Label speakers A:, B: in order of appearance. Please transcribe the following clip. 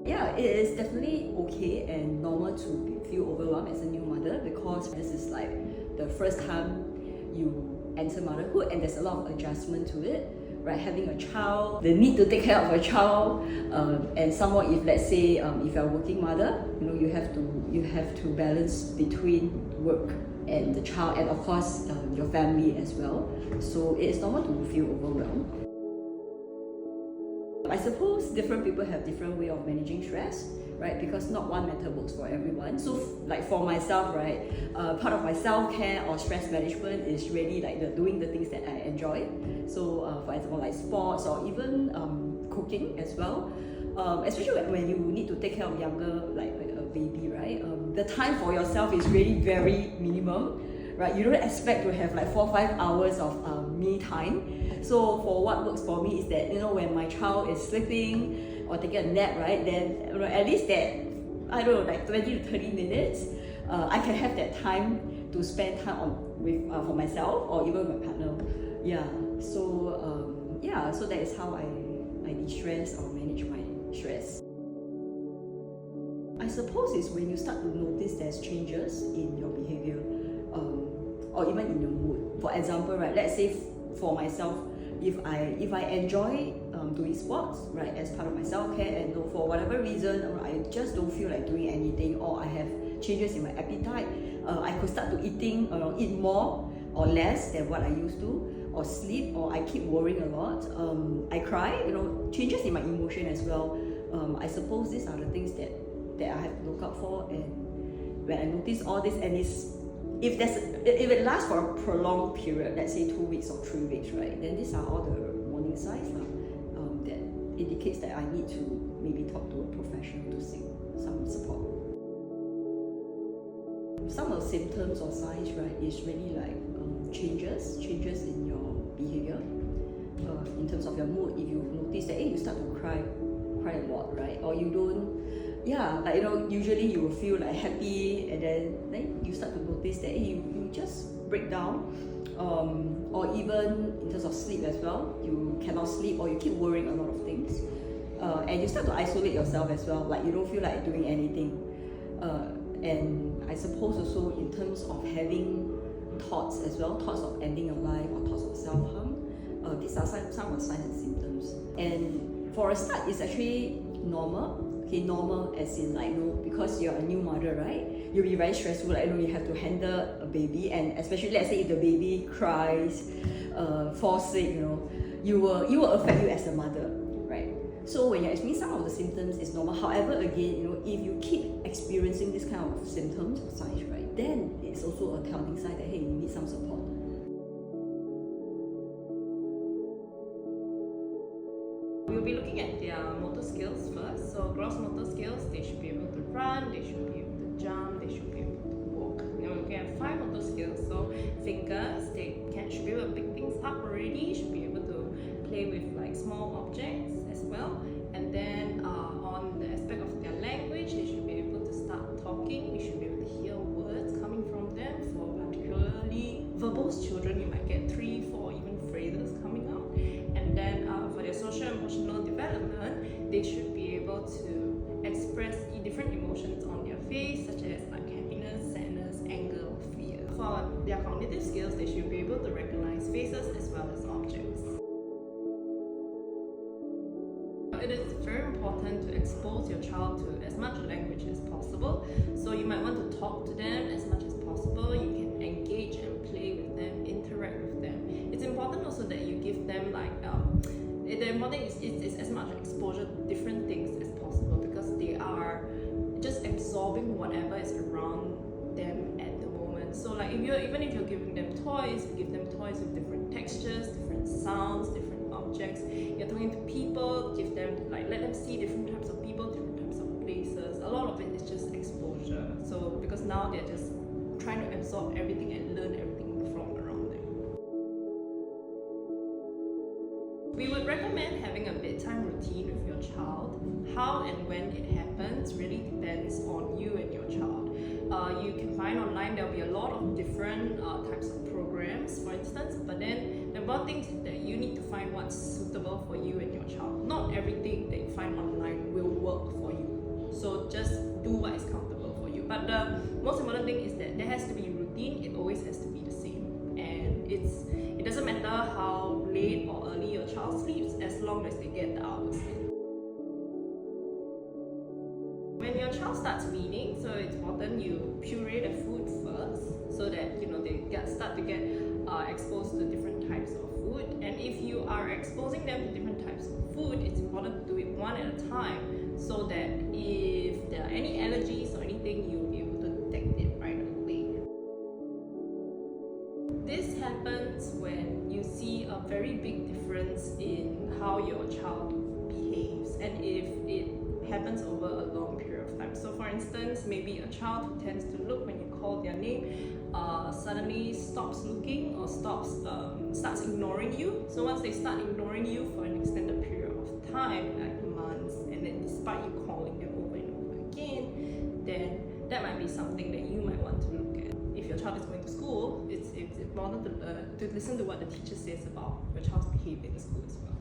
A: Yeah, it is definitely okay and normal to feel overwhelmed as a new mother, because this is like the first time you enter motherhood and there's a lot of adjustment to it, right? Having a child, the need to take care of a child, and somewhat if let's say if you're a working mother, you have to balance between work and the child, and of course your family as well. So it is normal to feel overwhelmed. I suppose different people have different way of managing stress, right? Because not one method works for everyone. So like for myself, right, part of my self-care or stress management is really like doing the things that I enjoy. So for example, like sports or even cooking as well. Especially when you need to take care of younger, like a baby, right? The time for yourself is really very minimum, right? You don't expect to have like 4 or 5 hours of me time. So for what works for me is that, when my child is sleeping or taking a nap, right, then at least that, I don't know, like 20 to 30 minutes, I can have that time to spend time for myself or even my partner. Yeah, so that is how I de-stress or manage my stress. I suppose it's when you start to notice there's changes in your behavior, or even in your mood. For example, right, let's say for myself, if I enjoy doing sports, right, as part of my self-care, and for whatever reason I just don't feel like doing anything, or I have changes in my appetite, I could start to eat more or less than what I used to, or sleep, or I keep worrying a lot, I cry, changes in my emotion as well. I suppose these are the things that I have to look out for. And when I notice all this, and if it lasts for a prolonged period, let's say 2 weeks or 3 weeks, right, then these are all the warning signs that indicates that I need to maybe talk to a professional to seek some support. Some of the symptoms or signs, right, is really like changes in your behavior, in terms of your mood. If you notice that you start to cry a lot, right, or you don't, usually you will feel like happy, and then you start to notice that you just break down, or even in terms of sleep as well, you cannot sleep, or you keep worrying a lot of things, and you start to isolate yourself as well, like you don't feel like doing anything, and I suppose also in terms of having thoughts as well, thoughts of ending your life or thoughts of self-harm. These are some of the signs and symptoms. And for a start, it's actually normal. Okay, normal as in because you're a new mother, right? You'll be very stressful, you have to handle a baby, and especially let's say if the baby cries, falls sick, you will affect you as a mother, right? So when you're experiencing some of the symptoms, it's normal. However, again, if you keep experiencing this kind of symptoms or signs, right, then it's also a telling sign that hey, you need some support.
B: We'll be looking at their motor skills first. So gross motor skills, they should be able to run, they should be able to jump, they should be able to walk. We're looking at 5 motor skills. So fingers, should be able to pick things up already, should be able to play with like small objects as well. And then on the aspect of their language, they should be able to start talking. We should be able to hear words coming from them. For particularly verbose children, you might get 3, 4 even phrases coming out. And then for their social emotional development, they should be able to express different emotions on their face, such as like happiness, sadness, anger, or fear. For their cognitive skills, they should be able to recognize faces as well as objects. It is very important to expose your child to as much language as possible. So you might want to talk to them as much as possible. You can engage and play with them, interact with them. It's important also that you give them the important is as much exposure to different things as possible, because they are just absorbing whatever is around them at the moment. So even if you're giving them toys, give them toys with different textures, different sounds, different objects. You're talking to people, give them let them see different types of people, different types of places. A lot of it is just exposure. So because now they're just trying to absorb everything and learn everything from around them. We would recommend having a bedtime routine with your child. How and when it happens really depends on you and your child. You can find online there'll be a lot of different types of programs, for instance, but then the important thing is that you need to find what's suitable for you and your child. Not everything that you find online will work for you. So just do what is comfortable for you. But the most important thing is that there has to be routine. It always has to be the same, and it doesn't matter how late or early your child sleeps as long as they get the hours in. When your child starts weaning, so it's important you puree the food first, so that they start to get exposed to different types of food. And if you are exposing them to different types of food, it's important to do it one at a time, so that if there are any allergies or anything, you'll be able to detect it right away. This happens when you see a very big difference in how your child behaves, and if it happens over a long period of time. So for instance, maybe a child who tends to look when you call their name suddenly stops looking or starts ignoring you. So once they start ignoring you for an extended period of time, like months, and then despite you calling them over and over again, then that might be something that you might want to look at. If your child is going to school, it's important to listen to what the teacher says about your child's behavior in school as well.